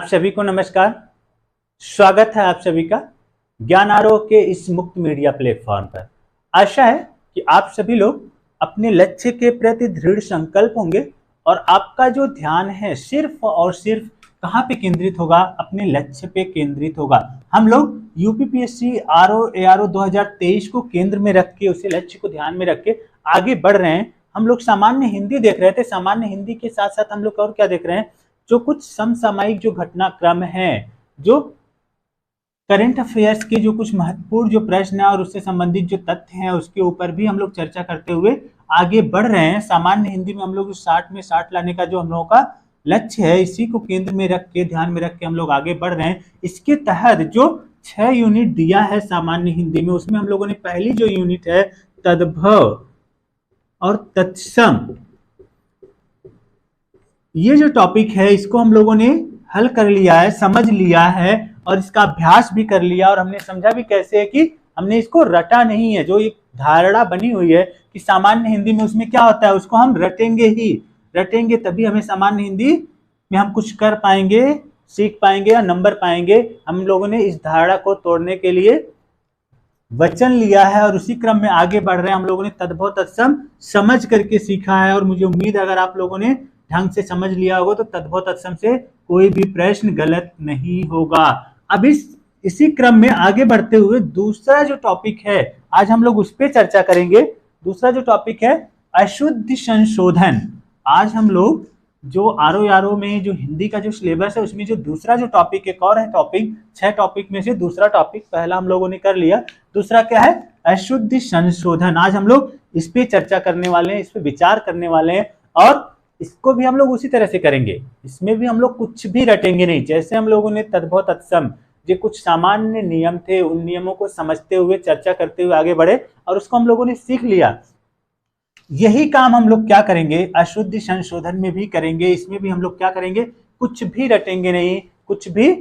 आप सभी को नमस्कार। स्वागत है आप सभी का ज्ञान आरोह के इस मुक्त मीडिया प्लेटफॉर्म पर। आशा है कि आप सभी लोग अपने लक्ष्य के प्रति दृढ़ संकल्प होंगे और आपका जो ध्यान है सिर्फ और सिर्फ कहाँ पे केंद्रित होगा, अपने लक्ष्य पे केंद्रित होगा। हम लोग यूपीपीएससी आरओ एआरओ 2023 को केंद्र में रख के, उसे लक्ष्य को ध्यान में रख के आगे बढ़ रहे हैं। हम लोग सामान्य हिंदी देख रहे थे, सामान्य हिंदी के साथ साथ हम लोग और क्या देख रहे हैं, जो कुछ समसामयिक जो घटनाक्रम हैं, जो करंट अफेयर्स के जो कुछ महत्वपूर्ण जो प्रश्न है और उससे संबंधित जो तथ्य हैं उसके ऊपर भी हम लोग चर्चा करते हुए आगे बढ़ रहे हैं। सामान्य हिंदी में हम लोग 60 में 60 लाने का जो हम लोगों का लक्ष्य है, इसी को केंद्र में रख के, ध्यान में रख के हम लोग आगे बढ़ रहे हैं। इसके तहत जो 6 यूनिट दिया है सामान्य हिंदी में, उसमें हम लोगों ने पहली जो यूनिट है तद्भव और तत्सम, ये जो टॉपिक है इसको हम लोगों ने हल कर लिया है, समझ लिया है और इसका अभ्यास भी कर लिया। और हमने समझा भी कैसे है कि हमने इसको रटा नहीं है। जो एक धारणा बनी हुई है कि सामान्य हिंदी में उसमें क्या होता है, उसको हम रटेंगे ही, रटेंगे तभी हमें सामान्य हिंदी में हम कुछ कर पाएंगे, सीख पाएंगे या नंबर पाएंगे। हम लोगों ने इस धारणा को तोड़ने के लिए वचन लिया है और उसी क्रम में आगे बढ़ रहे हैं। हम लोगों ने तद्भव तत्सम समझ करके सीखा है और मुझे उम्मीद है अगर आप लोगों ने ढंग से समझ लिया होगा तो तद्भव तत्सम से कोई भी प्रश्न गलत नहीं होगा। अब इसी क्रम में आगे बढ़ते हुए दूसरा जो टॉपिक है आज हम लोग उस पर चर्चा करेंगे। दूसरा जो टॉपिक है अशुद्धि संशोधन। आज हम लोग जो आरओ में जो हिंदी का जो सिलेबस है उसमें जो दूसरा जो टॉपिक एक और है, टॉपिक 6 टॉपिक में से दूसरा टॉपिक, पहला हम लोगों ने कर लिया, दूसरा क्या है अशुद्धि संशोधन। आज हम लोग इस पे चर्चा करने वाले हैं, इस पे विचार करने वाले हैं और इसको भी हम लोग उसी तरह से करेंगे। इसमें भी हम लोग कुछ भी रटेंगे नहीं। जैसे हम लोगों ने तद्भव तत्सम जो कुछ सामान्य नियम थे उन नियमों को समझते हुए चर्चा करते हुए आगे बढ़े और उसको हम लोगों ने सीख लिया। यही काम हम लोग क्या करेंगे अशुद्धि संशोधन में भी करेंगे। इसमें भी हम लोग क्या करेंगे, कुछ भी रटेंगे नहीं, कुछ भी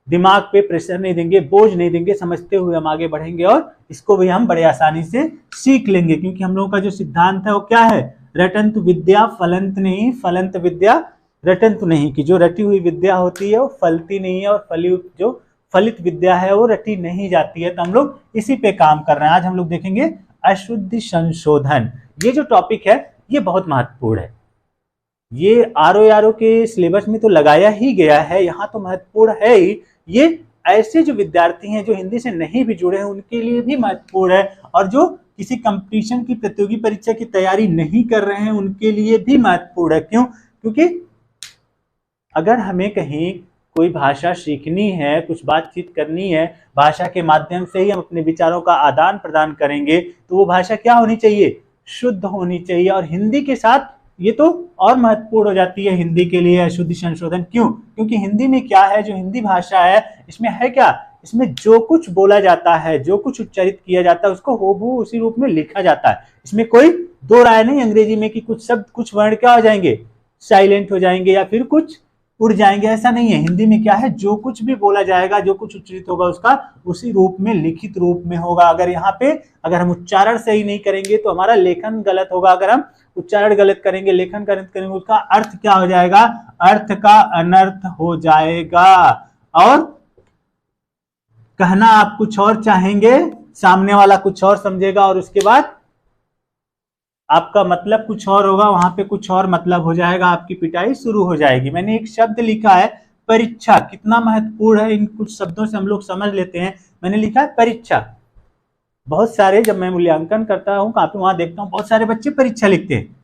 दिमाग पे प्रेशर नहीं देंगे, बोझ नहीं देंगे, समझते हुए हम आगे बढ़ेंगे और इसको भी हम बड़े आसानी से सीख लेंगे। क्योंकि हम लोगों का जो सिद्धांत है वो क्या है, रटंत विद्या फलंत नहीं, फलंत विद्या रटंत नहीं, कि जो रटी हुई विद्या होती है वो फलती नहीं है और जो फलित विद्या है वो रटी नहीं जाती है। तो हम लोग इसी पे काम कर रहे हैं। आज हम लोग देखेंगे अशुद्धि संशोधन। ये जो टॉपिक है ये बहुत महत्वपूर्ण है। ये आरओ के सिलेबस में तो लगाया ही गया है, यहाँ तो महत्वपूर्ण है ही। ये ऐसे जो विद्यार्थी हैं जो हिंदी से नहीं भी जुड़े हैं उनके लिए भी महत्वपूर्ण है और जो किसी कंपटीशन की प्रतियोगी परीक्षा की तैयारी नहीं कर रहे हैं उनके लिए भी महत्वपूर्ण है। क्यों? क्योंकि अगर हमें कहीं कोई भाषा सीखनी है, कुछ बातचीत करनी है, भाषा के माध्यम से ही हम अपने विचारों का आदान प्रदान करेंगे, तो वो भाषा क्या होनी चाहिए, शुद्ध होनी चाहिए। और हिंदी के साथ ये तो और महत्वपूर्ण हो जाती है हिंदी के लिए अशुद्धि संशोधन। क्यों? क्योंकि हिंदी में क्या है, जो हिंदी भाषा है इसमें है क्या, इसमें जो कुछ बोला जाता है, जो कुछ उच्चारित किया जाता है उसको हूबहू उसी रूप में लिखा जाता है। इसमें कोई दो राय नहीं अंग्रेजी में कि कुछ शब्द, कुछ वर्ण क्या हो जाएंगे, साइलेंट हो जाएंगे या फिर कुछ उड़ जाएंगे, ऐसा नहीं है। हिंदी में क्या है, जो कुछ भी बोला जाएगा, जो कुछ उच्चारित होगा उसका उसी रूप में, लिखित रूप में होगा। अगर यहाँ पे अगर हम उच्चारण सही नहीं करेंगे तो हमारा लेखन गलत होगा। अगर हम उच्चारण गलत करेंगे, लेखन गलत करेंगे, उसका अर्थ क्या हो जाएगा, अर्थ का अनर्थ हो जाएगा। और कहना आप कुछ और चाहेंगे, सामने वाला कुछ और समझेगा और उसके बाद आपका मतलब कुछ और होगा, वहां पे कुछ और मतलब हो जाएगा, आपकी पिटाई शुरू हो जाएगी। मैंने एक शब्द लिखा है परीक्षा, कितना महत्वपूर्ण है, इन कुछ शब्दों से हम लोग समझ लेते हैं। मैंने लिखा है परीक्षा। बहुत सारे, जब मैं मूल्यांकन करता हूँ काफी, वहां देखता हूँ बहुत सारे बच्चे परीक्षा लिखते हैं।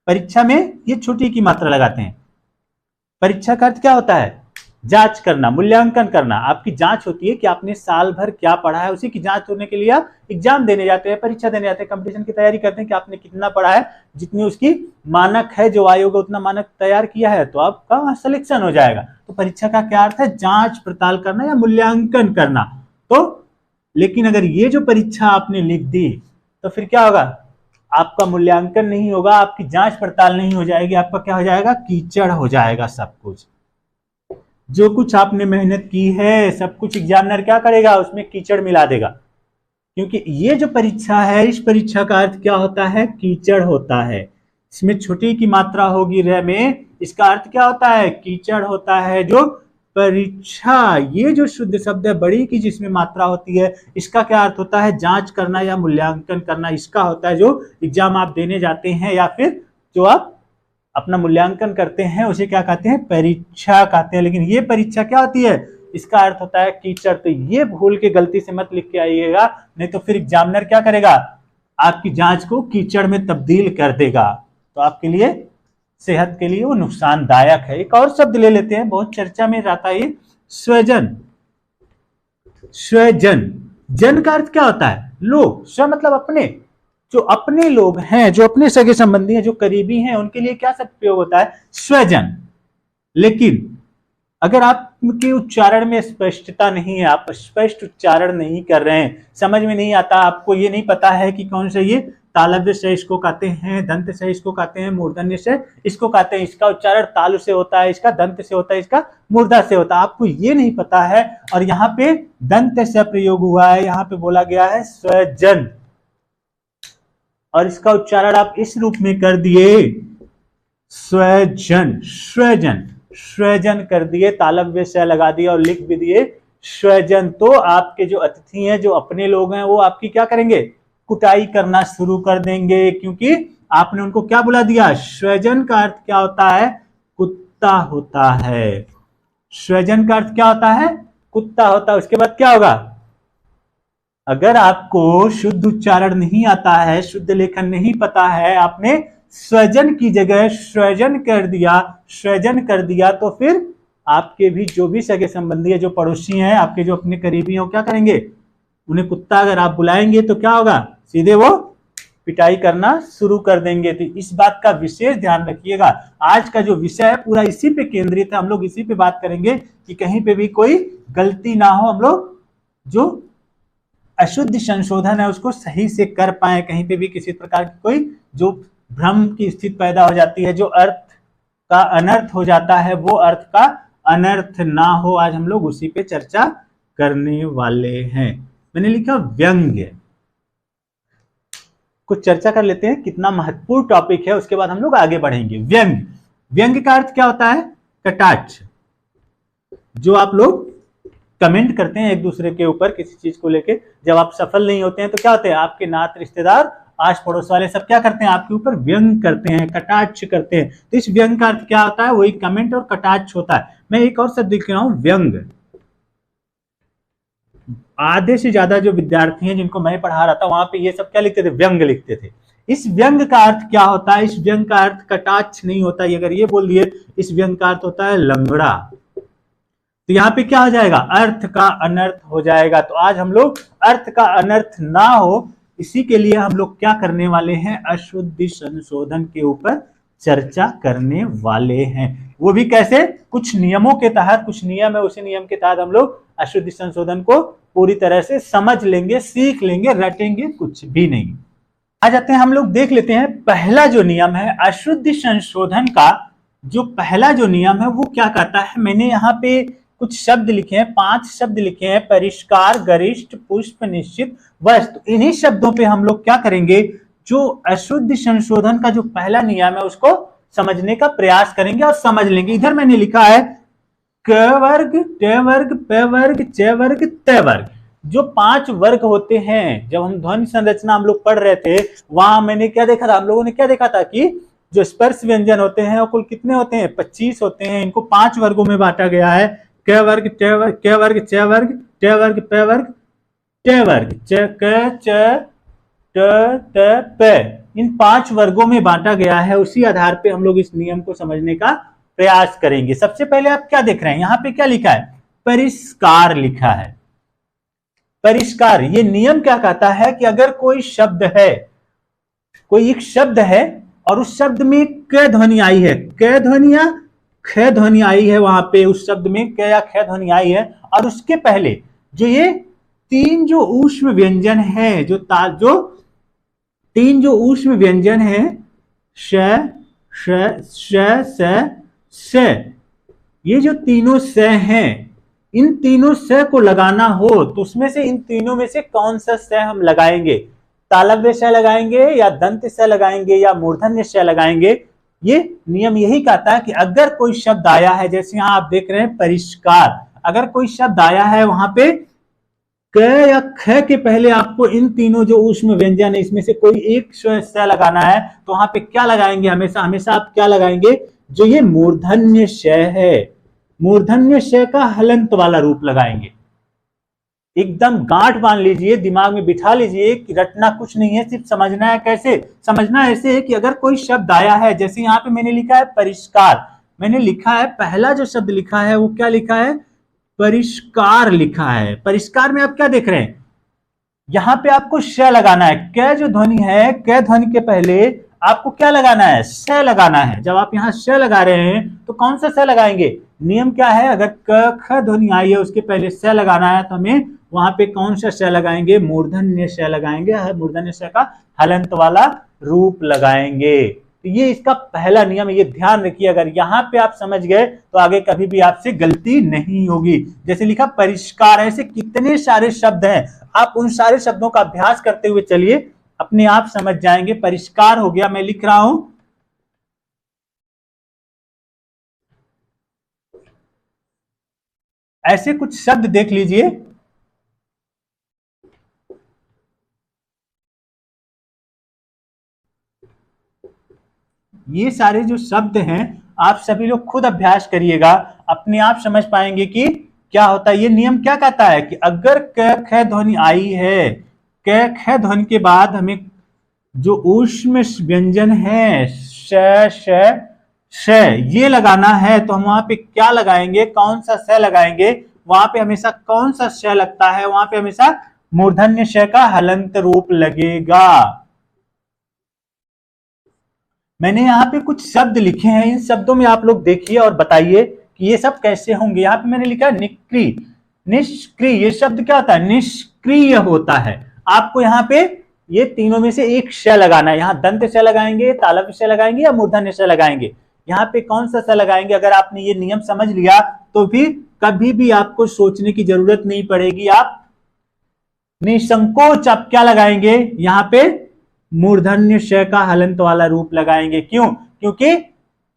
परीक्षा में ये छोटी की मात्रा लगाते हैं। परीक्षा का अर्थ क्या होता है, जांच करना, मूल्यांकन करना। आपकी जांच होती है कि आपने साल भर क्या पढ़ा है, उसी की जांच होने के लिए आप एग्जाम देने जाते हैं, परीक्षा देने जाते हैं, कंपटीशन की तैयारी करते हैं कि आपने कितना पढ़ा है, जितनी उसकी मानक है, जो आयोग उतना मानक तैयार किया है तो आपका वहां सिलेक्शन हो जाएगा। तो परीक्षा का क्या अर्थ है, जांच पड़ताल करना या मूल्यांकन करना। तो लेकिन अगर ये जो परीक्षा आपने लिख दी तो फिर क्या होगा, आपका मूल्यांकन नहीं होगा, आपकी जांच पड़ताल नहीं हो जाएगी, आपका क्या हो जाएगा, कीचड़ हो जाएगा। सब कुछ जो कुछ आपने मेहनत की है सब कुछ एग्जामिनर क्या करेगा, उसमें कीचड़ मिला देगा। क्योंकि ये जो परीक्षा है, इस परीक्षा का अर्थ क्या होता है, कीचड़ होता है। इसमें छोटी की मात्रा होगी र में, इसका अर्थ क्या होता है, कीचड़ होता है, जो परीक्षा, ये जो शुद्ध शब्द है बड़ी की जिसमें मात्रा होती है, इसका क्या अर्थ होता है? जांच करना या मूल्यांकन करना, इसका होता है। जो एग्जाम आप देने जाते हैं या फिर जो आप अपना मूल्यांकन करते हैं उसे क्या कहते हैं? परीक्षा कहते हैं। लेकिन ये परीक्षा क्या होती है? इसका अर्थ होता है कीचड़। तो ये भूल के गलती से मत लिख के आइएगा, नहीं तो फिर एग्जामिनर क्या करेगा? आपकी जांच को कीचड़ में तब्दील कर देगा। तो आपके लिए, सेहत के लिए वो नुकसानदायक है। एक और शब्द ले लेते हैं, बहुत चर्चा में रहता है, स्वजन। स्वजन, जन का अर्थ क्या होता है? लोग। स्व मतलब अपने, जो अपने लोग हैं, जो अपने सगे संबंधी हैं, जो करीबी हैं, उनके लिए क्या शब्द प्रयोग होता है? स्वजन। लेकिन अगर आपके उच्चारण में स्पष्टता नहीं है, आप स्पष्ट उच्चारण नहीं कर रहे हैं, समझ में नहीं आता, आपको ये नहीं पता है कि कौन सा ये तालव्य से इसको कहते हैं, दंत से इसको कहते हैं, मूर्धन्य से इसको कहते हैं, इसका उच्चारण तालु से होता है, इसका दंत से होता है, इसका मूर्धा से होता है, आपको ये नहीं पता है। और यहाँ पे दंत से प्रयोग हुआ है, यहाँ पे बोला गया है स्वजन, और इसका उच्चारण आप इस रूप में कर दिए, स्वजन। स्वजन, स्वजन कर दिए, तालव्य से लगा दिया और लिख भी दिए स्वजन। तो आपके जो अतिथि हैं, जो अपने लोग हैं, वो आपकी क्या करेंगे? कुटाई करना शुरू कर देंगे, क्योंकि आपने उनको क्या बुला दिया? स्वजन का अर्थ क्या होता है? कुत्ता होता है। स्वजन का अर्थ क्या होता है? कुत्ता होता है। उसके बाद क्या होगा? अगर आपको शुद्ध उच्चारण नहीं आता है, शुद्ध लेखन नहीं पता है, आपने स्वजन की जगह स्वजन कर दिया, स्वजन कर दिया, तो फिर आपके भी जो भी सगे संबंधी है, जो पड़ोसी हैं, आपके जो अपने करीबी हैं, क्या करेंगे? उन्हें कुत्ता अगर आप बुलाएंगे तो क्या होगा? सीधे वो पिटाई करना शुरू कर देंगे। तो इस बात का विशेष ध्यान रखिएगा। आज का जो विषय है पूरा इसी पे केंद्रित है, हम लोग इसी पे बात करेंगे कि कहीं पे भी कोई गलती ना हो, हम लोग जो अशुद्ध संशोधन है उसको सही से कर पाए, कहीं पे भी किसी प्रकार की कोई जो भ्रम की स्थिति पैदा हो जाती है, जो अर्थ का अनर्थ हो जाता है, वो अर्थ का अनर्थ ना हो। आज हम लोग उसी पे चर्चा करने वाले हैं। मैंने लिखा व्यंग्य, कुछ चर्चा कर लेते हैं, कितना महत्वपूर्ण टॉपिक है, उसके बाद हम लोग आगे बढ़ेंगे। व्यंग्य, व्यंग्य का अर्थ क्या होता है? कटाक्ष। जो आप लोग कमेंट करते हैं एक दूसरे के ऊपर किसी चीज को लेके, जब आप सफल नहीं होते हैं तो क्या होते हैं? आपके नात रिश्तेदार, आस पड़ोस वाले सब क्या करते हैं? आपके ऊपर व्यंग करते हैं, कटाक्ष करते हैं। तो इस व्यंग का अर्थ क्या होता है? वही कमेंट और कटाक्ष होता है। मैं एक और शब्द लिख रहा हूं, व्यंग। आधे से ज्यादा जो विद्यार्थी हैं जिनको मैं पढ़ा रहा था, वहां पे ये सब क्या लिखते थे? व्यंग लिखते थे। इस व्यंग का अर्थ क्या होता है? इस व्यंग का अर्थ कटाक्ष नहीं होता। अगर ये बोल दिए इस व्यंग का अर्थ होता है लंगड़ा, तो यहाँ पे क्या हो जाएगा? अर्थ का अनर्थ हो जाएगा। तो आज हम लोग अर्थ का अनर्थ ना हो, इसी के लिए हम लोग क्या करने वाले हैं? अशुद्धि संशोधन के ऊपर चर्चा करने वाले हैं। वो भी कैसे? कुछ नियमों के तहत, कुछ नियम है, उसी नियम के तहत हम लोग अशुद्धि संशोधन को पूरी तरह से समझ लेंगे, सीख लेंगे, रटेंगे कुछ भी नहीं। आ जाते हैं हम लोग, देख लेते हैं पहला जो नियम है अशुद्धि संशोधन का। जो पहला जो नियम है वो क्या कहता है? मैंने यहाँ पे कुछ शब्द लिखे हैं, 5 शब्द लिखे हैं, परिष्कार, गरिष्ठ, पुष्प, निश्चित, वस्तु। इन्हीं शब्दों पे हम लोग क्या करेंगे? जो अशुद्धि संशोधन का जो पहला नियम है उसको समझने का प्रयास करेंगे और समझ लेंगे। इधर मैंने लिखा है क वर्ग, ट वर्ग, प वर्ग, च वर्ग, त वर्ग। जो 5 वर्ग होते हैं, जब हम ध्वनि संरचना हम लोग पढ़ रहे थे, वहां मैंने क्या देखा था? हम लोगों ने क्या देखा था कि जो स्पर्श व्यंजन होते हैं वो कुल कितने होते हैं? 25 होते हैं। इनको 5 वर्गों में बांटा गया है, क वर्ग, ट वर्ग, क वर्ग, च वर्ग, ट वर्ग, प वर्ग, ट वर्ग, च क च ट त प। इन 5 वर्गों में बांटा गया है। उसी आधार पे हम लोग इस नियम को समझने का प्रयास करेंगे। सबसे पहले आप क्या देख रहे हैं? यहाँ पे क्या लिखा है? परिष्कार लिखा है। परिष्कार, ये नियम क्या कहता है कि अगर कोई शब्द है, कोई एक शब्द है और उस शब्द में क ध्वनि आई है, क ध्वनि या ख ध्वनि आई है, वहां पे उस शब्द में क या ख ध्वनि आई है, और उसके पहले जो ये 3 जो ऊष्म व्यंजन है, जो 3 जो ऊष्म व्यंजन है, श, श, श, स, ये जो तीनों स हैं, इन तीनों स को लगाना हो तो उसमें से इन तीनों में से कौन सा स हम लगाएंगे? तालव्य स लगाएंगे या दंत स लगाएंगे या मूर्धन्य स लगाएंगे? ये नियम यही कहता है कि अगर कोई शब्द आया है, जैसे यहां आप देख रहे हैं परिष्कार, अगर कोई शब्द आया है वहां पे क या ख के पहले आपको इन तीनों जो ऊष्म व्यंजन है इसमें से कोई एक श लगाना है, तो वहां पे क्या लगाएंगे, हमेशा हमेशा आप क्या लगाएंगे, जो ये मूर्धन्य श है, मूर्धन्य श का हलंत वाला रूप लगाएंगे। एकदम गांठ बांध लीजिए, दिमाग में बिठा लीजिए कि रटना कुछ नहीं है, सिर्फ समझना है। कैसे समझना? ऐसे है कि अगर कोई शब्द आया है, जैसे यहाँ पे मैंने लिखा है परिष्कार, मैंने लिखा है पहला जो शब्द लिखा है वो क्या लिखा है, परिष्कार लिखा है। परिष्कार में आप क्या देख रहे हैं, यहां पे आपको श लगाना है। क जो ध्वनि है, क ध्वनि के पहले आपको क्या लगाना है, श लगाना है। जब आप यहाँ श लगा रहे हैं तो कौन सा श लगाएंगे, नियम क्या है, अगर क ख ध्वनि आई है उसके पहले श लगाना है तो हमें वहां पे कौन सा श लगाएंगे, मूर्धन्य श लगाएंगे, मूर्धन्य श का हलंत वाला रूप लगाएंगे। तो ये इसका पहला नियम है, ये ध्यान रखिए। अगर यहाँ पे आप समझ गए तो आगे कभी भी आपसे गलती नहीं होगी। जैसे लिखा परिष्कार, ऐसे कितने सारे शब्द हैं, आप उन सारे शब्दों का अभ्यास करते हुए चलिए, अपने आप समझ जाएंगे। परिष्कार हो गया, मैं लिख रहा हूं ऐसे कुछ शब्द देख लीजिए। ये सारे जो शब्द हैं आप सभी लोग खुद अभ्यास करिएगा, अपने आप समझ पाएंगे कि क्या होता है। ये नियम क्या कहता है कि अगर क ख ध्वनि आई है, क ख ध्वनि के बाद हमें जो ऊष्म व्यंजन है श श श ये लगाना है, तो हम वहां पे क्या लगाएंगे, कौन सा स लगाएंगे, वहां पे हमेशा कौन सा श लगता है, वहां पे हमेशा मूर्धन्य श का हलंत रूप लगेगा। मैंने यहाँ पे कुछ शब्द लिखे हैं, इन शब्दों में आप लोग देखिए और बताइए कि ये सब कैसे होंगे। यहाँ पे मैंने लिखा है निष्क्रिय, निष्क्रिय ये शब्द क्या होता है, निष्क्रिय होता है। आपको यहाँ पे ये तीनों में से एक श लगाना है, यहाँ दंत श लगाएंगे, तालव्य श लगाएंगे या मूर्धन्य श लगाएंगे, यहाँ पे कौन सा स लगाएंगे। अगर आपने ये नियम समझ लिया तो फिर कभी भी आपको सोचने की जरूरत नहीं पड़ेगी, आप निसंकोच आप क्या लगाएंगे, यहाँ पे मूर्धन्य श का हलंत वाला रूप लगाएंगे। क्यों? क्योंकि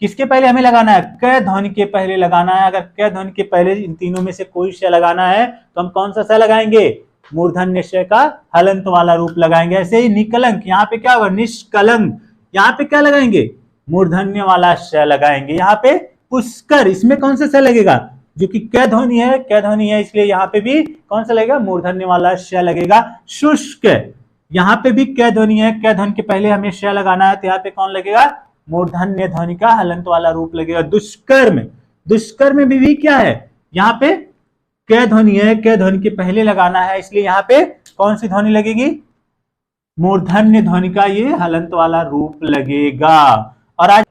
किसके पहले हमें लगाना है, क ध्वनि के पहले लगाना है। अगर क ध्वनि के पहले इन तीनों में से कोई श लगाना है तो हम कौन सा स लगाएंगे, मूर्धन्य श का हलंत वाला रूप लगाएंगे। ऐसे ही निकलंक, यहाँ पे क्या होगा, निष्कलंक, यहाँ पे क्या लगाएंगे, मूर्धन्य वाला श लगाएंगे। यहाँ पे पुष्कर, इसमें कौन सा स लगेगा, जो कि क ध्वनि है, क ध्वनि है, इसलिए यहाँ पे भी कौन सा लगेगा, मूर्धन्य वाला श लगेगा। शुष्क, यहाँ पे भी क ध्वनि है, क ध्वनि के पहले हमें श लगाना है, तो यहाँ पे कौन लगेगा, मूर्धन्य ध्वनि का हलंत वाला रूप लगेगा। दुष्कर्म, दुष्कर्म में भी क्या है, यहाँ पे क ध्वनि है, क ध्वनि के पहले लगाना है, इसलिए यहाँ पे कौन सी ध्वनि लगेगी, मूर्धन्य ध्वनि का ये हलंत वाला रूप लगेगा। और आज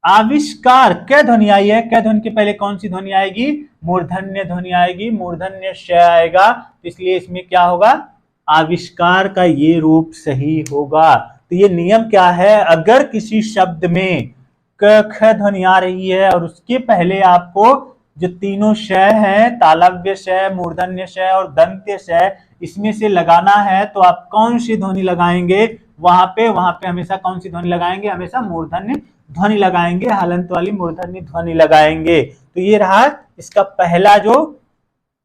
आविष्कार, क ध्वनि आई है, क ध्वनि के पहले कौन सी ध्वनि आएगी, मूर्धन्य ध्वनि आएगी, मूर्धन्य श आएगा, इसलिए इसमें क्या होगा, आविष्कार का ये रूप सही होगा। तो ये नियम क्या है, अगर किसी शब्द में क ख ध्वनि आ रही है और उसके पहले आपको जो तीनों श है, तालव्य श, मूर्धन्य श और दंत्य श, इसमें से लगाना है, तो आप कौन सी ध्वनि लगाएंगे, वहां पे हमेशा कौन सी ध्वनि लगाएंगे, हमेशा मूर्धन्य ध्वनि लगाएंगे, हलंत वाली मूर्धन्य ध्वनि लगाएंगे। तो ये रहा इसका पहला जो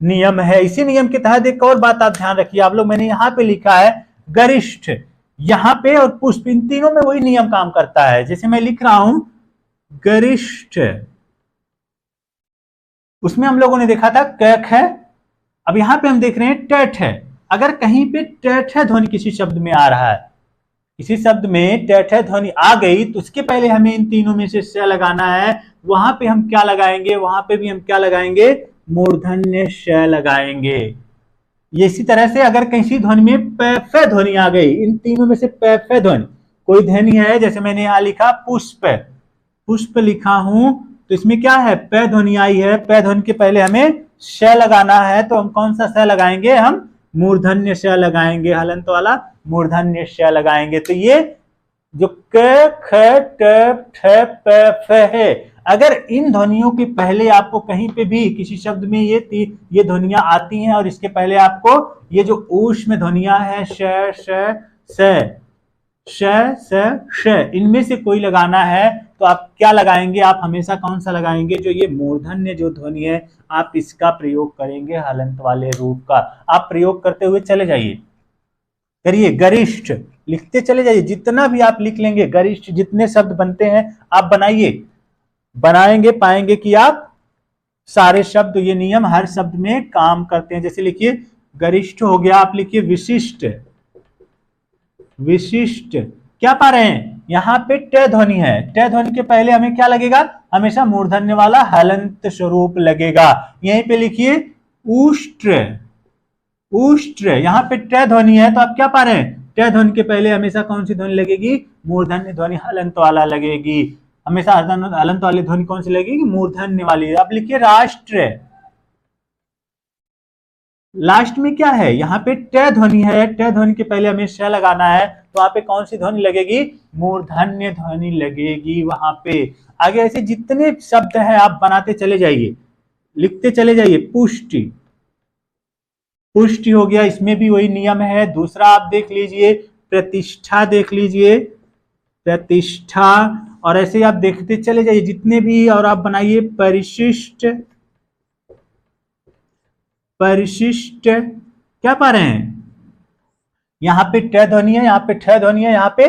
नियम है। इसी नियम के तहत एक और बात आप ध्यान रखिए, आप लोग, मैंने यहाँ पे लिखा है गरिष्ठ, यहाँ पे और पुष्प, इन तीनों में वही नियम काम करता है। जैसे मैं लिख रहा हूं गरिष्ठ, उसमें हम लोगों ने देखा था क ख, अब यहाँ पे हम देख रहे हैं ट ठ। अगर कहीं पे ट ठ ध्वनि किसी शब्द में आ रहा है, किसी शब्द में ट ठ ध्वनि आ गई, तो उसके पहले हमें इन तीनों में से श लगाना है, वहां पे हम क्या लगाएंगे, वहां पे भी हम क्या लगाएंगे, मूर्धन्य श लगाएंगे। ये इसी तरह से अगर किसी ध्वनि में प फ ध्वनि आ गई, इन तीनों में से प फ ध्वनि कोई ध्वनि है, जैसे मैंने यहाँ लिखा पुष्प, पुष्प लिखा हूं, तो इसमें क्या है, प ध्वनि आई है, प ध्वनि के पहले हमें श लगाना है, तो हम कौन सा श लगाएंगे, हम मूर्धन्य श लगाएंगे, हलंत वाला मूर्धन्य श लगाएंगे। तो ये जो क ख ट ठ प फ है, अगर इन ध्वनियों के पहले आपको कहीं पे भी किसी शब्द में ये ध्वनियां आती हैं और इसके पहले आपको ये जो ऊष्म ध्वनियां हैं श श स, श, स, श, इनमें से कोई लगाना है तो आप क्या लगाएंगे? आप हमेशा कौन सा लगाएंगे? जो ये मूर्धन्य जो ध्वनि है आप इसका प्रयोग करेंगे, हलंत वाले रूप का। आप प्रयोग करते हुए चले जाइए, करिए। गरिष्ठ लिखते चले जाइए, जितना भी आप लिख लेंगे, गरिष्ठ जितने शब्द बनते हैं आप बनाइए, बनाएंगे पाएंगे कि आप सारे शब्द, ये नियम हर शब्द में काम करते हैं। जैसे लिखिए गरिष्ठ हो गया, आप लिखिए विशिष्ट। विशिष्ट क्या पा रहे हैं? यहाँ पे ट ध्वनि है, ट ध्वनि के पहले हमें क्या लगेगा? हमेशा मूर्धन्य वाला हलंत स्वरूप लगेगा। यहीं पे लिखिए उष्ट्र। उष्ट्र, यहाँ पे ट ध्वनि है तो आप क्या पा रहे हैं? ट ध्वनि के पहले हमेशा कौन सी ध्वनि लगेगी? मूर्धन्य ध्वनि हलंत वाला लगेगी। हमेशा हलंत वाली ध्वनि कौन सी लगेगी? मूर्धन्य वाली। आप लिखिए राष्ट्र। लास्ट में क्या है? यहाँ पे ट ध्वनि है, ट ध्वनि के पहले हमें श लगाना है तो वहां पे कौन सी ध्वनि लगेगी? मूर्धन्य ध्वनि लगेगी वहां पे। आगे ऐसे जितने शब्द हैं आप बनाते चले जाइए, लिखते चले जाइए। पुष्टि, पुष्टि हो गया, इसमें भी वही नियम है। दूसरा आप देख लीजिए प्रतिष्ठा, देख लीजिए प्रतिष्ठा, और ऐसे आप देखते चले जाइए जितने भी, और आप बनाइए परिशिष्ट। परिशिष्ट क्या पा रहे हैं? यहाँ पे ट ध्वनि है, यहाँ पे ठ ध्वनि है, यहाँ पे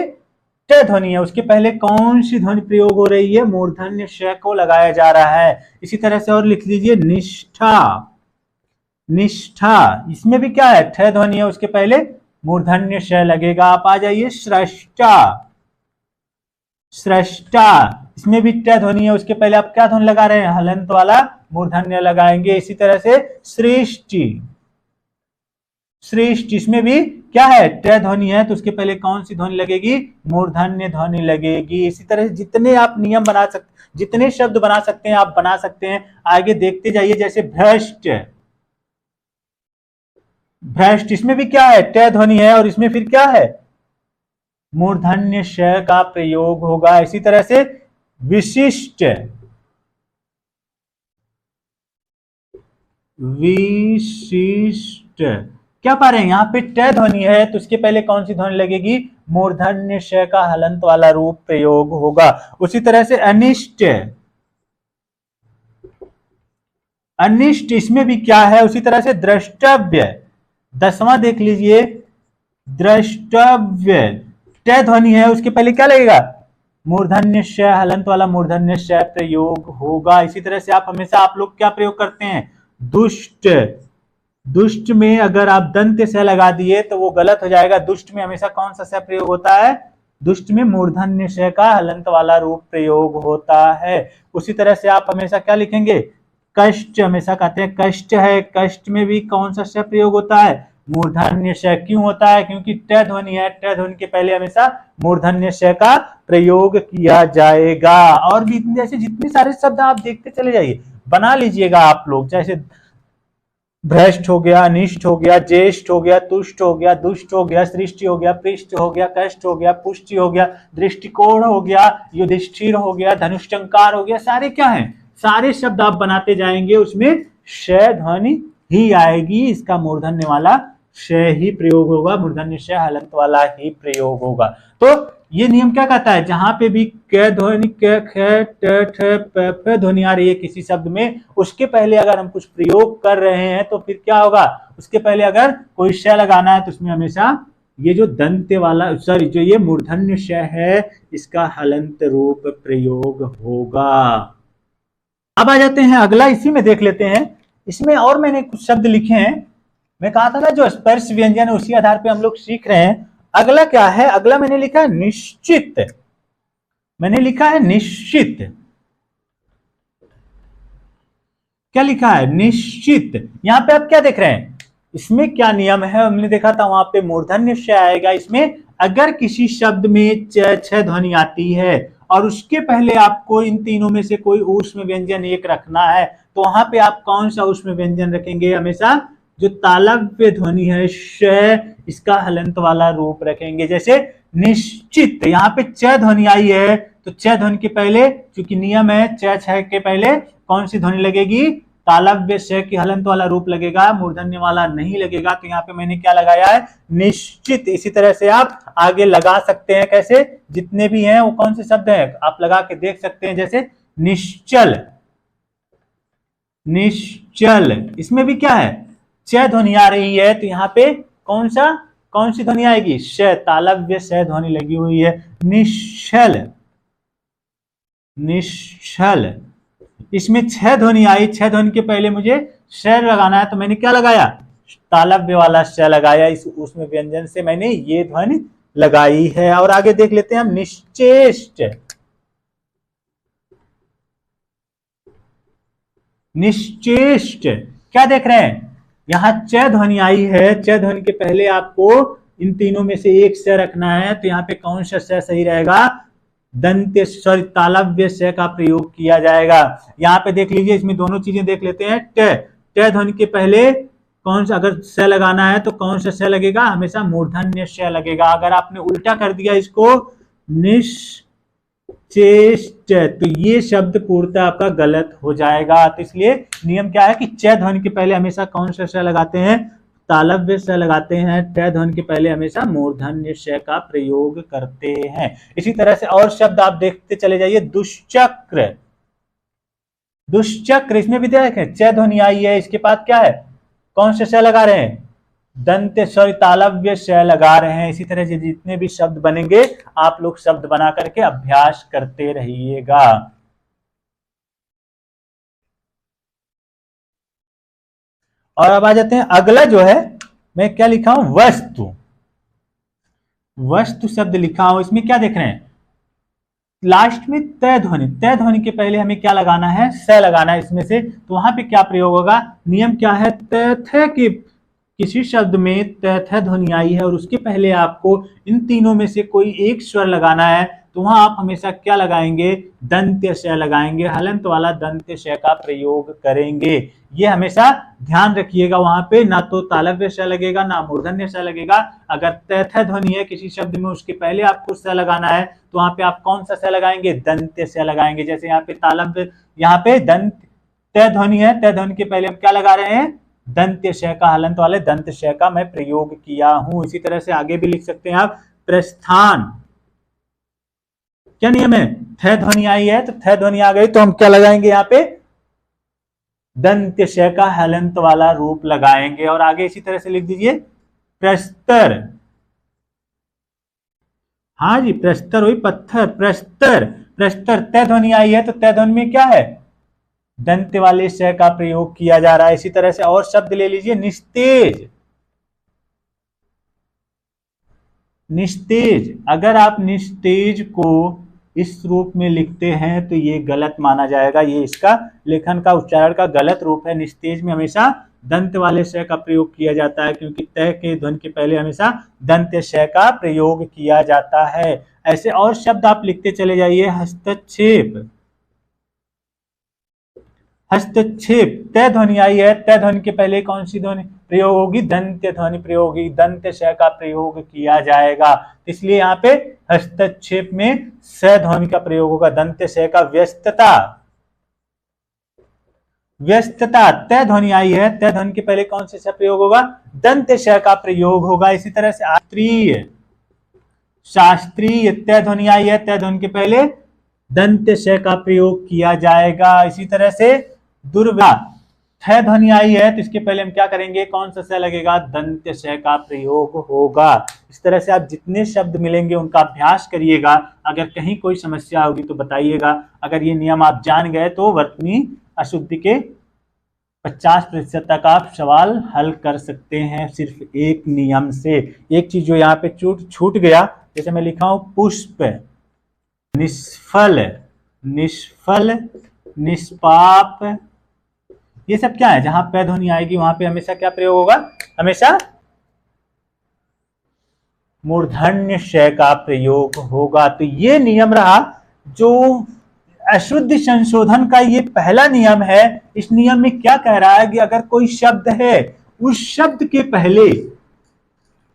ट ध्वनि है, उसके पहले कौन सी ध्वनि प्रयोग हो रही है? मूर्धन्य श को लगाया जा रहा है। इसी तरह से और लिख लीजिए निष्ठा। निष्ठा, इसमें भी क्या है? ठ ध्वनि है, उसके पहले मूर्धन्य श लगेगा। आप आ जाइए स्रष्टा। स्रष्टा, इसमें भी ट ध्वनि है, उसके पहले आप क्या ध्वनि लगा रहे हैं? हलंत वाला मूर्धन्य लगाएंगे। इसी तरह से सृष्टि। श्रेष्ठ, इसमें भी क्या है? ट ध्वनि है तो उसके पहले कौन सी ध्वनि लगेगी? मूर्धन्य ध्वनि लगेगी। इसी तरह से जितने आप नियम बना सकते, जितने शब्द बना सकते हैं आप बना सकते हैं। आगे देखते जाइए, जैसे भ्रष्ट। भ्रष्ट, इसमें भी क्या है? ट ध्वनि है और इसमें फिर क्या है? मूर्धन्य श का प्रयोग होगा। इसी तरह से विशिष्ट। विशिष्ट क्या पा रहे हैं? यहाँ पे ट ध्वनि है तो उसके पहले कौन सी ध्वनि लगेगी? मूर्धन्य श का हलंत वाला रूप प्रयोग होगा। उसी तरह से अनिष्ट। अनिष्ट, इसमें भी क्या है? उसी तरह से द्रष्टव्य। 10वां देख लीजिए, द्रष्टव्य, ट ध्वनि है, उसके पहले क्या लगेगा? मूर्धन्य श, हलंत वाला मूर्धन्य श प्रयोग होगा। इसी तरह से आप हमेशा, आप लोग क्या प्रयोग करते हैं? दुष्ट। दुष्ट में अगर आप दंत स लगा दिए तो वो गलत हो जाएगा। दुष्ट में हमेशा कौन सा स प्रयोग होता है? दुष्ट में मूर्धन्य श का हलंत वाला रूप प्रयोग होता है। उसी तरह से आप हमेशा क्या लिखेंगे? कष्ट, हमेशा कहते हैं कष्ट है, कष्ट में भी कौन सा श प्रयोग होता है? मूर्धन्य श। क्यों होता है? क्योंकि ट ध्वनि है, ट ध्वनि के पहले हमेशा मूर्धन्य श का प्रयोग किया जाएगा। और भी ऐसे जितने सारे शब्द आप देखते चले जाइए, बना लीजिएगा आप लोग। जैसे भ्रष्ट हो गया, अनिष्ट हो गया, ज्येष्ठ हो गया, तुष्ट हो गया, दुष्ट हो गया, सृष्टि हो गया, पृष्ठ हो गया, कष्ट हो गया, पुष्टि हो गया, दृष्टिकोण हो गया, युधिष्ठिर हो गया, धनुष्टंकार हो गया। सारे क्या हैं? सारे शब्द आप बनाते जाएंगे, उसमें श ध्वनि ही आएगी। इसका मूर्धन्य वाला श ही प्रयोग होगा, मूर्धन्य श हलंत वाला ही प्रयोग होगा। तो ये नियम क्या कहता है? जहां पे भी क ध्वनि, क, ख, ट, ठ, प, फ ध्वनि आ रही है किसी शब्द में, उसके पहले अगर हम कुछ प्रयोग कर रहे हैं तो फिर क्या होगा? उसके पहले अगर कोई श लगाना है तो उसमें हमेशा ये जो दंत वाला, सॉरी, जो ये मूर्धन्य श है, इसका हलंत रूप प्रयोग होगा। अब आ जाते हैं अगला, इसी में देख लेते हैं। इसमें और मैंने कुछ शब्द लिखे हैं। मैं कहा था ना जो स्पर्श व्यंजन है उसी आधार पे हम लोग सीख रहे हैं। अगला क्या है? अगला मैंने लिखा है निश्चित। मैंने लिखा है निश्चित। क्या लिखा है? निश्चित। यहां पे आप क्या देख रहे हैं? इसमें क्या नियम है? हमने देखा था वहां पे मूर्धन्य श आएगा। इसमें अगर किसी शब्द में च, छ ध्वनि आती है और उसके पहले आपको इन तीनों में से कोई ऊष्म व्यंजन एक रखना है तो वहां पे आप कौन सा ऊष्म व्यंजन रखेंगे? हमेशा जो तालव्य ध्वनि है श, इसका हलंत वाला रूप रखेंगे। जैसे निश्चित, यहाँ पे च ध्वनि आई है तो च ध्वनि के पहले, चूंकि नियम है च छ के पहले कौन सी ध्वनि लगेगी? तालव्य श की हलंत वाला रूप लगेगा, मूर्धन्य वाला नहीं लगेगा। तो यहाँ पे मैंने क्या लगाया है, निश्चित। इसी तरह से आप आगे लगा सकते हैं। कैसे, जितने भी हैं वो कौन से शब्द हैं आप लगा के देख सकते हैं। जैसे निश्चल, निश्चल, इसमें भी क्या है, च ध्वनि आ रही है। तो यहाँ पे कौन सी ध्वनि आएगी, श, तालव्य श ध्वनि लगी हुई है। निश्चल, निश्चल, इसमें छ ध्वनि आई। छ ध्वनि के पहले मुझे श लगाना है, तो मैंने क्या लगाया, तालव्य वाला श लगाया। उसमें व्यंजन से मैंने ये ध्वनि लगाई है। और आगे देख लेते हैं हम, निश्चेष्ट, निश्चेष्ट, क्या देख रहे हैं, यहां च ध्वनि आई है। च ध्वनि के पहले आपको इन तीनों में से एक स रखना है। तो यहाँ पे कौन सा स सही रहेगा, दंत्य सॉरी तालव्य स का प्रयोग किया जाएगा। यहाँ पे देख लीजिए, इसमें दोनों चीजें देख लेते हैं। ट ध्वनि के पहले कौन सा, अगर स लगाना है तो कौन सा स लगेगा, हमेशा मूर्धन्य स लगेगा। अगर आपने उल्टा कर दिया इसको, निश्चेष्ट, तो ये शब्द पूर्णतः आपका गलत हो जाएगा। तो इसलिए नियम क्या है कि च ध्वनि के पहले हमेशा कौन सा स लगाते हैं, तालव्य स लगाते हैं। ट ध्वनि के पहले हमेशा मूर्धन्य श का प्रयोग करते हैं। इसी तरह से और शब्द आप देखते चले जाइए। दुष्चक्र, दुष्चक्र, इसमें भी देखें च ध्वनि आई है, इसके बाद क्या है, कौन सा स लगा रहे हैं, दंत्य सॉरी तालव्य श लगा रहे हैं। इसी तरह से जितने भी शब्द बनेंगे आप लोग शब्द बना करके अभ्यास करते रहिएगा। और अब आ जाते हैं, अगला जो है मैं क्या लिखा हूं, वस्तु, वस्तु शब्द लिखा हूं। इसमें क्या देख रहे हैं, लास्ट में तय ध्वनि, तय ध्वनि के पहले हमें क्या लगाना है, स लगाना है इसमें से। तो वहां पे क्या प्रयोग होगा, नियम क्या है, तय के किसी शब्द में तय ध्वनि आई है और उसके पहले आपको इन तीनों में से कोई एक स्वर लगाना है। तो वहां आप हमेशा क्या लगाएंगे, दंत्य श लगाएंगे, हलंत वाला दंत्य श का प्रयोग करेंगे। ये हमेशा ध्यान रखिएगा। वहां पे ना तो तालव्य श लगेगा ना मूर्धन्य श लगेगा। अगर तय ध्वनि है किसी शब्द में, उसके पहले आपको स लगाना है, तो वहां पे आप कौन सा स लगाएंगे, दंत्य श लगाएंगे। जैसे यहाँ पे तालव्य, यहाँ पे दंत तय ध्वनि है, तय ध्वनि के पहले हम क्या लगा रहे हैं, दंत्य श का, हलंत वाले दंत श का मैं प्रयोग किया हूं। इसी तरह से आगे भी लिख सकते हैं आप, प्रस्थान, क्या नियम है, थ ध्वनि आई है तो थ ध्वनि आ गई तो हम क्या लगाएंगे, यहाँ पे दंत्य श का हलंत वाला रूप लगाएंगे। और आगे इसी तरह से लिख दीजिए, प्रस्तर, हाँ जी, प्रस्तर वही पत्थर, प्रस्तर, प्रस्तर, तय ध्वनि आई है तो तय ध्वनि में क्या है, दंत्य वाले श का प्रयोग किया जा रहा है। इसी तरह से और शब्द ले लीजिए, निस्तेज, निस्तेज, अगर आप निस्तेज को इस रूप में लिखते हैं तो ये गलत माना जाएगा। ये इसका लेखन का उच्चारण का गलत रूप है। निस्तेज में हमेशा दंत वाले श का प्रयोग किया जाता है, क्योंकि तय के ध्वनि के पहले हमेशा दंत्य श का प्रयोग किया जाता है। ऐसे और शब्द आप लिखते चले जाइए, हस्तक्षेप, हस्तक्षेप, तय ध्वनि आई है, तय ध्वनि के पहले कौन सी ध्वनि प्रयोग होगी, दंत्य ध्वनि प्रयोग होगी, दंत्य श का प्रयोग किया जाएगा। इसलिए यहाँ पे हस्तक्षेप में स ध्वनि का प्रयोग होगा, दंत्य श का। व्यस्तता, व्यस्तता, तय ध्वनि आई है, तय ध्वनि के पहले कौन से श प्रयोग होगा, दंत्य श का प्रयोग होगा। इसी तरह से शास्त्रीय, शास्त्रीय, तय ध्वनि आई है, तय ध्वनि के पहले दंत्य श का प्रयोग किया जाएगा। इसी तरह से दुर्व्या, थ ध्वनि आई है तो इसके पहले हम क्या करेंगे, कौन सा स लगेगा, दंत्य श का प्रयोग होगा। इस तरह से आप जितने शब्द मिलेंगे उनका अभ्यास करिएगा। अगर कहीं कोई समस्या होगी तो बताइएगा। अगर ये नियम आप जान गए तो वर्तनी अशुद्धि के 50% तक आप सवाल हल कर सकते हैं सिर्फ एक नियम से। एक चीज जो यहाँ पे छूट गया, जैसे मैं लिखा हूं पुष्प, निष्फल, निष्फल, निष्पाप, ये सब क्या है, जहां पे ध्वनि आएगी वहां पे हमेशा क्या प्रयोग होगा, हमेशा मूर्धन्य श का प्रयोग होगा। तो ये नियम रहा जो अशुद्धि संशोधन का ये पहला नियम है। इस नियम में क्या कह रहा है कि अगर कोई शब्द है, उस शब्द के पहले,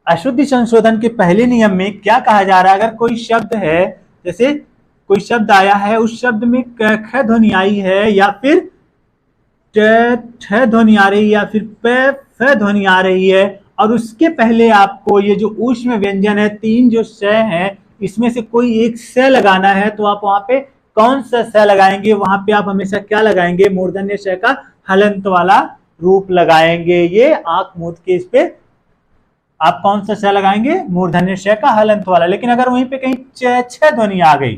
अशुद्धि संशोधन के पहले नियम में क्या कहा जा रहा है, अगर कोई शब्द है, जैसे कोई शब्द आया है, उस शब्द में ख ध्वनि आई है या फिर ठ ध्वनि आ रही है या फिर फ ध्वनि आ रही है, और उसके पहले आपको ये जो ऊष्म व्यंजन है, तीन जो श है, इसमें से कोई एक स लगाना है, तो आप वहां पे कौन सा स लगाएंगे? वहां पे आप हमेशा क्या लगाएंगे? मूर्धन्य श का हलंत वाला रूप लगाएंगे। ये आंख मूंद के इस पे आप कौन सा श लगाएंगे? मूर्धन्य श का हलंत वाला। लेकिन अगर वहीं पे कहीं च छ ध्वनि आ गई,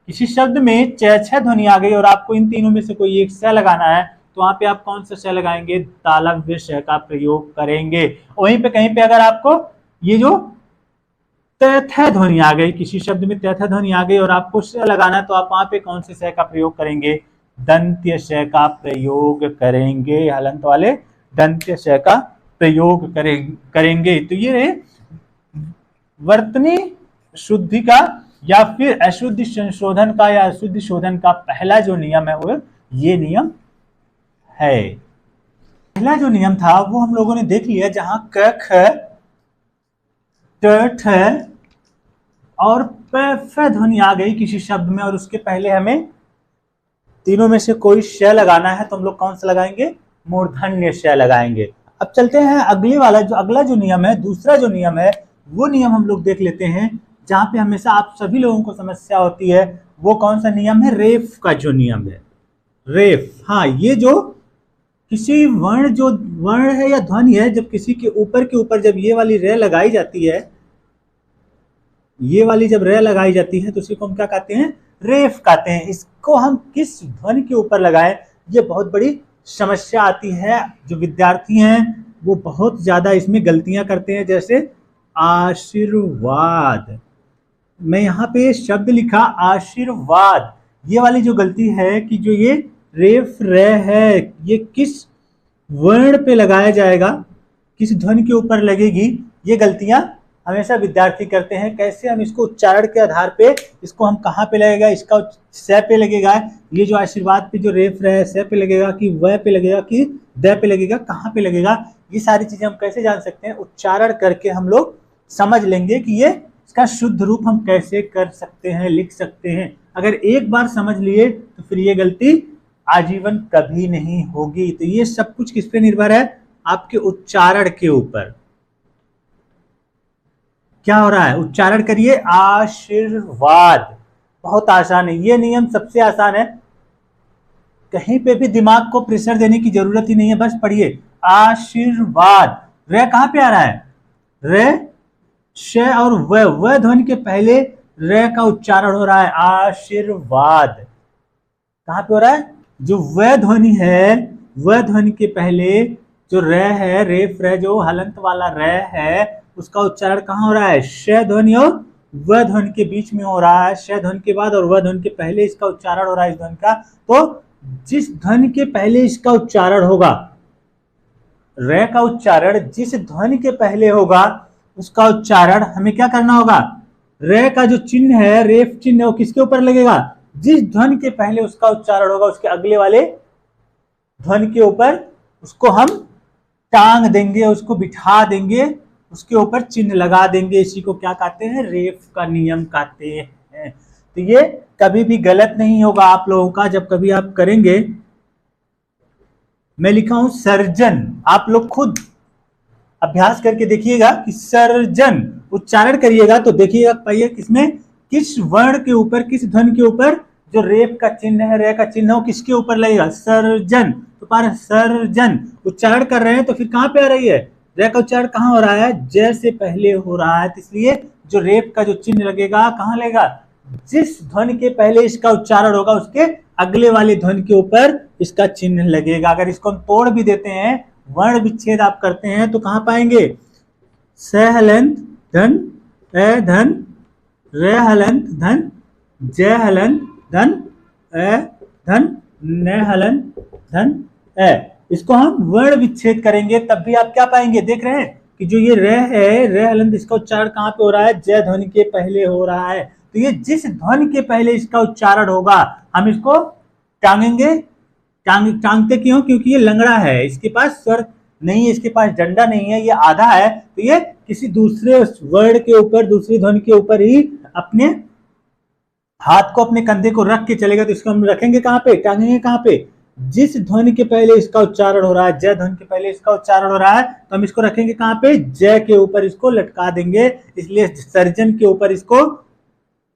किसी शब्द में च छ ध्वनि आ गई और आपको इन तीनों में से कोई एक स लगाना है, तो वहां पे आप कौन सा श लगाएंगे? तालव्य श का प्रयोग करेंगे। वहीं पे कहीं पे अगर आपको ये जो त थ ध्वनि आ गई, किसी शब्द में त थ ध्वनि आ गई और आपको श लगाना, तो आप वहां पे कौन से श का प्रयोग करेंगे? दंत्य श का प्रयोग करेंगे। हलंत वाले दंत्य श का प्रयोग करेंगे। तो ये वर्तनी शुद्धि का या फिर अशुद्धि संशोधन का या अशुद्धि शोधन का पहला जो नियम है वो ये नियम है। पहला जो नियम था वो हम लोगों ने देख लिया, जहां क ख ट ठ और प फ ध्वनि आ गई किसी शब्द में और उसके पहले हमें तीनों में से कोई श लगाना है, तो हम लोग कौन सा लगाएंगे? मूर्धन्य श लगाएंगे। अब चलते हैं अगला जो नियम है, दूसरा जो नियम है, वो नियम हम लोग देख लेते हैं, जहां पे हमेशा आप सभी लोगों को समस्या होती है। वो कौन सा नियम है? रेफ का जो नियम है, रेफ। हाँ, ये जो किसी वर्ण है या ध्वनि है, जब किसी के ऊपर जब ये वाली रे लगाई जाती है, ये वाली जब रे लगाई जाती है, तो उसी को हम क्या कहते हैं? रेफ कहते हैं। इसको हम किस ध्वनि के ऊपर लगाएं, ये बहुत बड़ी समस्या आती है। जो विद्यार्थी हैं वो बहुत ज्यादा इसमें गलतियां करते हैं, जैसे आशीर्वाद। मैं यहाँ पे शब्द लिखा आशीर्वाद, ये वाली जो गलती है कि जो ये रेफ रे है, ये किस वर्ण पे लगाया जाएगा, किस ध्वनि के ऊपर लगेगी, ये गलतियां हमेशा विद्यार्थी करते हैं। कैसे? हम इसको उच्चारण के आधार पे, इसको हम कहाँ पे लगेगा, इसका स पे लगेगा, ये जो आशीर्वाद पे जो रेफ रे है स पे लगेगा कि व पे लगेगा कि द पे लगेगा, कहाँ पे लगेगा, ये सारी चीजें हम कैसे जान सकते हैं? उच्चारण करके हम लोग समझ लेंगे कि ये इसका शुद्ध रूप हम कैसे कर सकते हैं, लिख सकते हैं। अगर एक बार समझ लिए तो फिर ये गलती आजीवन कभी नहीं होगी। तो ये सब कुछ किस पे निर्भर है? आपके उच्चारण के ऊपर। क्या हो रहा है? उच्चारण करिए, आशीर्वाद। बहुत आसान है, ये नियम सबसे आसान है, कहीं पे भी दिमाग को प्रेशर देने की जरूरत ही नहीं है, बस पढ़िए आशीर्वाद। रे कहां पे आ रहा है? रे श और व ध्वनि के पहले रे का उच्चारण हो रहा है, आशीर्वाद। कहां पे हो रहा है? जो व ध्वनि है, व ध्वनि के पहले जो रे है, रेफ रे जो हलंत वाला रे है, उसका उच्चारण कहां हो रहा है? श ध्वनि और व ध्वनि के बीच में हो रहा है। श ध्वनि के बाद और व ध्वनि के पहले इसका उच्चारण हो रहा है इस ध्वनि का। तो जिस ध्वनि के पहले इसका उच्चारण होगा, रे का उच्चारण जिस ध्वनि के पहले होगा, उसका उच्चारण हमें क्या करना होगा? रे का जो चिन्ह है, रेफ चिन्ह, वो किसके ऊपर लगेगा? जिस ध्वनि के पहले उसका उच्चारण होगा, उसके अगले वाले ध्वनि के ऊपर उसको हम टांग देंगे, उसको बिठा देंगे, उसके ऊपर चिन्ह लगा देंगे। इसी को क्या कहते हैं? रेफ का नियम कहते हैं। तो ये कभी भी गलत नहीं होगा आप लोगों का, जब कभी आप करेंगे। मैं लिखा हूं सर्जन, आप लोग खुद अभ्यास करके देखिएगा कि सर्जन उच्चारण करिएगा तो देखिएगा पाइए किसमें, किस वर्ण के ऊपर, किस ध्वनि के ऊपर जो रेफ का चिन्ह है, रे का चिन्ह हो, किसके ऊपर लगेगा? सर्जन। तो पर सर्जन उच्चारण कर रहे हैं तो फिर कहां पे आ रही है? रे का उच्चारण कहां हो रहा है? ज से पहले हो रहा है। तो इसलिए जो रेफ का जो चिन्ह लगेगा कहां लगेगा? जिस ध्वनि के पहले इसका उच्चारण होगा, उसके अगले वाले ध्वनि के ऊपर इसका चिन्ह लगेगा। अगर इसको हम तोड़ भी देते हैं, वर्ण विच्छेद आप करते हैं, तो कहां पाएंगे? स हलंत धन, ए धन, रे हलंत धन, ज हलंत धन, ए धन, न हलंत धन, ए। इसको हम वर्ण विच्छेद करेंगे, तब भी आप क्या पाएंगे? देख रहे हैं कि जो ये रे है, रे हलंत, इसका उच्चारण कहां पे हो रहा है? ज ध्वनि के पहले हो रहा है। तो ये जिस ध्वनि के पहले इसका उच्चारण होगा, हम इसको टांगेंगे। टांगते क्यों? क्योंकि ये लंगड़ा है, इसके पास स्वर नहीं है, इसके पास डंडा नहीं है, ये आधा है। तो ये किसी दूसरे वर्ण के ऊपर, दूसरी ध्वनि के ऊपर ही अपने हाथ को, अपने कंधे को रख के चलेगा। तो इसको हम रखेंगे कहां पे? टांगेंगे कहां पे? जिस ध्वनि के पहले इसका उच्चारण हो रहा है, जय ध्वनि के पहले इसका उच्चारण हो रहा है, तो हम इसको रखेंगे कहाँ पे, जय के ऊपर इसको लटका देंगे, इसलिए सर्जन के ऊपर इसको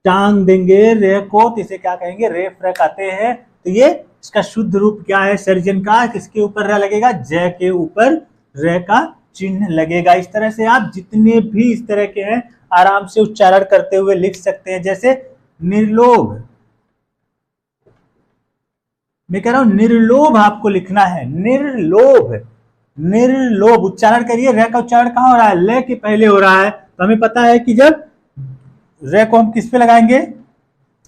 टांग देंगे रे को, तो इसे क्या कहेंगे, रेफ रे कहते हैं। तो ये इसका शुद्ध रूप क्या है सर्जन का, किसके ऊपर रे लगेगा, जय के ऊपर रे का चिन्ह लगेगा। इस तरह से आप जितने भी इस तरह के हैं आराम से उच्चारण करते हुए लिख सकते हैं। जैसे निर्लोभ, मैं कह रहा हूं निर्लोभ आपको लिखना है, निर्लोभ, निर्लोभ उच्चारण करिए। रे का उच्चारण कहां हो रहा है, ले के पहले हो रहा है। तो हमें पता है कि जब रे को हम किस पे लगाएंगे,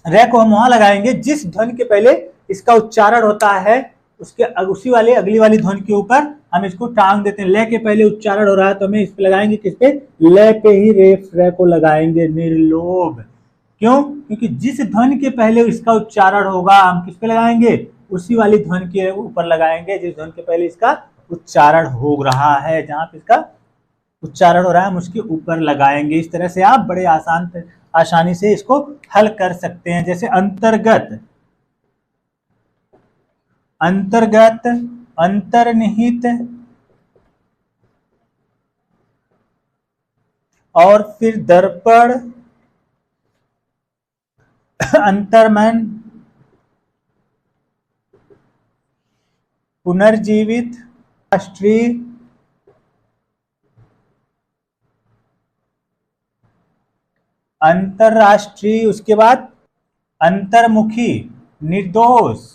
रे को हम वहां लगाएंगे जिस ध्वनि के पहले इसका उच्चारण होता है, उसके उसी वाले अगली वाली ध्वनि के ऊपर हम इसको टांग देते हैं। ले के पहले उच्चारण हो रहा है तो हमें इस पे लगाएंगे, किस पे, ले पे ही रे को लगाएंगे, निर्लोभ। क्यों, क्योंकि जिस ध्वनि के पहले इसका उच्चारण होगा हम किस पे लगाएंगे, उसी वाली ध्वनि के ऊपर लगाएंगे जिस ध्वनि के पहले इसका उच्चारण हो रहा है। जहां पे इसका उच्चारण हो रहा है हम उसके ऊपर लगाएंगे। इस तरह से आप बड़े आसानी से इसको हल कर सकते हैं। जैसे अंतर्गत, अंतर्गत, अंतर्निहित और फिर दर्पण, अंतर्मन, पुनर्जीवित, राष्ट्रीय, अंतरराष्ट्रीय, उसके बाद अंतर्मुखी, निर्दोष,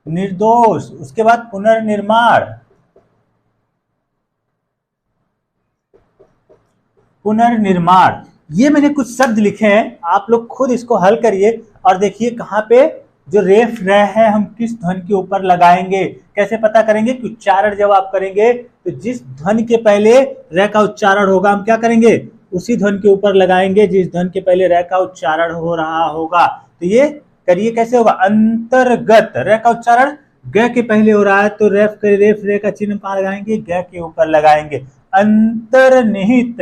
निर्दोष, उसके बाद पुनर्निर्माण, पुनर्निर्माण। ये मैंने कुछ शब्द लिखे हैं, आप लोग खुद इसको हल करिए और देखिए कहाँ पे जो रेफ रे है हम किस ध्वनि के ऊपर लगाएंगे। कैसे पता करेंगे कि उच्चारण जब आप करेंगे तो जिस ध्वनि के पहले रे का उच्चारण होगा हम क्या करेंगे, उसी ध्वनि के ऊपर लगाएंगे जिस ध्वनि के पहले रे का उच्चारण हो रहा होगा। तो ये करिए, कैसे होगा, अंतर्गत, रे का उच्चारण ग के पहले हो रहा है तो रेफ रे का चिन्ह कहाँ लगाएंगे, ग के ऊपर लगाएंगे। अंतर्निहित,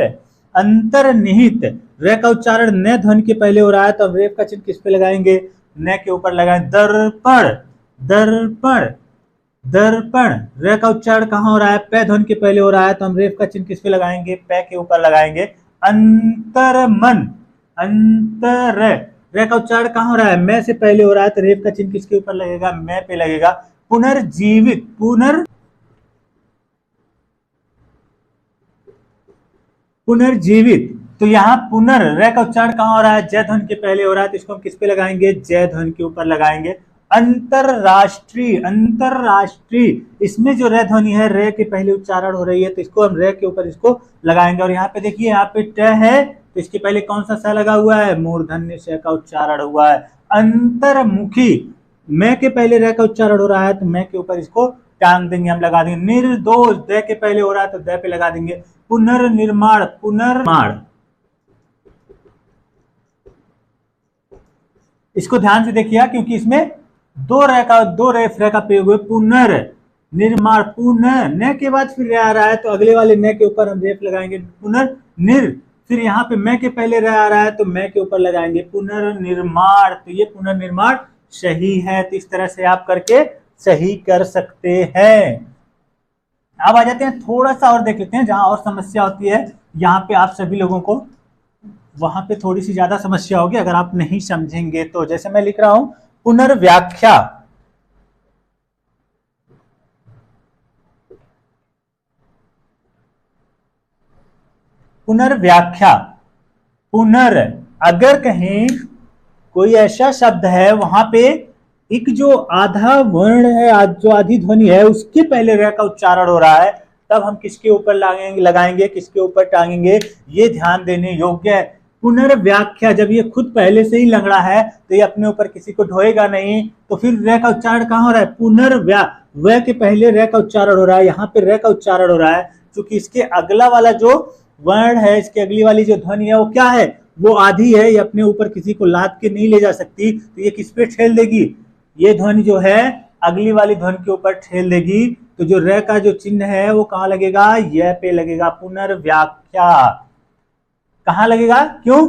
अंतर्निहित, रे का उच्चारण न ध्वनि के पहले हो रहा है तो हम रेफ का चिन्ह किस पे लगाएंगे, न के ऊपर लगाएं। दर्पण, दर्पण, दर्पण, रे का उच्चारण कहां हो रहा है, पे ध्वनि के पहले हो रहा है तो हम रेफ का चिन्ह किस पे लगाएंगे, पे के ऊपर लगाएंगे। अंतरमन, अंतर, रे का उच्चारण कहां हो रहा है, मैं से पहले हो रहा है तो रेफ का चिन्ह किसके ऊपर लगेगा, मैं पे लगेगा। पुनर्जीवित, पुनर्जीवित, तो यहाँ पुनर, रे का उच्चारण कहां हो रहा है, जय ध्वनि के पहले हो रहा है तो इसको हम किस पे लगाएंगे, जय ध्वनि के ऊपर लगाएंगे। अंतरराष्ट्रीय, अंतरराष्ट्रीय, इसमें जो रे ध्वनि है रे के पहले उच्चारण हो रही है तो इसको हम रे के ऊपर इसको लगाएंगे। और यहाँ पे देखिए, यहाँ पे ट है तो इसके पहले कौन सा स लगा हुआ है, मूर्धन्य श का उच्चारण हुआ है। अंतर्मुखी, मैं के पहले रे का उच्चारण हो रहा है तो मैं के ऊपर इसको टांग देंगे, हम लगा देंगे। निर्दोष, द के पहले हो रहा है तो द पे लगा देंगे। पुनर्निर्माण, पुनर्माण, इसको ध्यान से देखिए क्योंकि इसमें दो रेफ रे का प्रयोग हुआ। पुनर्निर्माण, पुनः न के बाद फिर रे आ रहा है तो अगले वाले न के ऊपर हम रेफ लगाएंगे। पुनर्निर, फिर यहाँ पे मैं के पहले रे आ रहा है तो मैं के ऊपर लगाएंगे पुनर्निर्माण। तो ये पुनर्निर्माण सही है। तो इस तरह से आप करके सही कर सकते हैं। अब आ जाते हैं, थोड़ा सा और देख लेते हैं जहां और समस्या होती है। यहाँ पे आप सभी लोगों को वहां पे थोड़ी सी ज्यादा समस्या होगी अगर आप नहीं समझेंगे तो। जैसे मैं लिख रहा हूं पुनर्व्याख्या, पुनर्व्याख्या, पुनर, अगर कहीं कोई ऐसा शब्द है वहां पे एक जो आधा वर्ण है, जो आधी ध्वनि है उसके पहले रे का उच्चारण हो रहा है, तब हम किसके ऊपर लगाएंगे, किसके ऊपर टांगेंगे, ये ध्यान देने योग्य है। पुनर्व्याख्या, जब ये खुद पहले से ही लंगड़ा है तो ये अपने ऊपर किसी को ढोएगा नहीं, तो फिर रे का उच्चारण कहां हो रहा है, पुनर्व्या, व के पहले रे का उच्चारण हो रहा है, यहाँ पे रे का उच्चारण हो रहा है। क्योंकि इसके अगला वाला जो वर्ण है, इसके अगली वाली जो ध्वनि है वो क्या है, वो आधी है, ये अपने ऊपर किसी को लाद के नहीं ले जा सकती, तो ये किस पे ठेल देगी, ये ध्वनि जो है अगली वाली ध्वनि के ऊपर ठेल देगी। तो जो रे का जो चिन्ह है वो कहां लगेगा, य पे लगेगा। पुनर्व्याख्या कहां लगेगा, क्यों,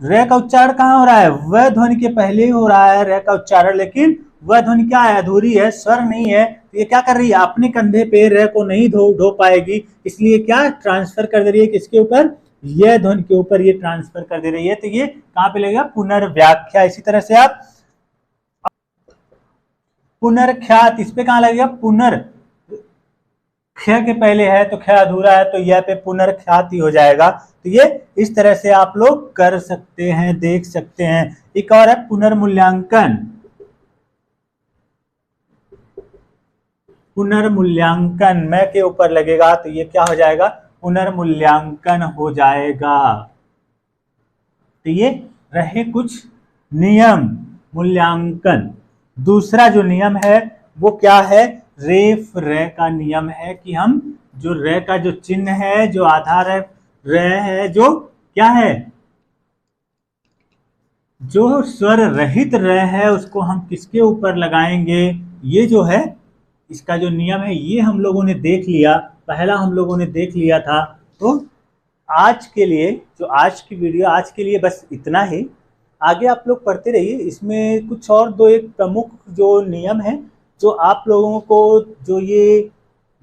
र का उच्चारण कहाँ हो रहा है, वह ध्वनि के पहले ही हो रहा है र का उच्चारण, लेकिन वह ध्वनि क्या है, अधूरी है, स्वर नहीं है। तो ये क्या कर रही है, अपने कंधे पे र को नहीं ढो पाएगी, इसलिए क्या ट्रांसफर कर दे रही है, किसके ऊपर, यह ध्वनि के ऊपर ये ट्रांसफर कर दे रही है। तो ये कहाँ पे लगेगा, पुनर्व्याख्या। इसी तरह से आप पुनर्ख्यात, इस पे कहाँ लगेगा, पुनर, ख के पहले है तो ख अधूरा है, तो यह पे पुनर्ख्यात ही हो जाएगा। तो ये इस तरह से आप लोग कर सकते हैं, देख सकते हैं। एक और है पुनर्मूल्यांकन। पुनर्मूल्यांकन मैं के ऊपर लगेगा तो ये क्या हो जाएगा, पुनर्मूल्यांकन हो जाएगा। तो ये रहे कुछ नियम मूल्यांकन। दूसरा जो नियम है वो क्या है, रेफ रे का नियम है कि हम जो रे का जो चिन्ह है, जो आधार है रे है, जो क्या है, जो स्वर रहित रे है उसको हम किसके ऊपर लगाएंगे। ये जो है इसका जो नियम है ये हम लोगों ने देख लिया, पहला हम लोगों ने देख लिया था। तो आज के लिए जो आज की वीडियो, आज के लिए बस इतना ही। आगे आप लोग पढ़ते रहिए, इसमें कुछ और दो एक प्रमुख जो नियम है जो आप लोगों को, जो ये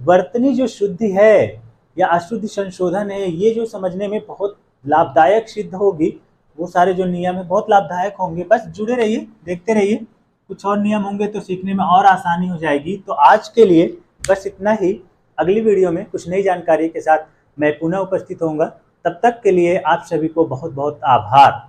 वर्तनी जो शुद्धि है या अशुद्धि संशोधन है, ये जो समझने में बहुत लाभदायक सिद्ध होगी। वो सारे जो नियम है बहुत लाभदायक होंगे, बस जुड़े रहिए, देखते रहिए। कुछ और नियम होंगे तो सीखने में और आसानी हो जाएगी। तो आज के लिए बस इतना ही। अगली वीडियो में कुछ नई जानकारी के साथ मैं पुनः उपस्थित होऊंगा। तब तक के लिए आप सभी को बहुत बहुत आभार।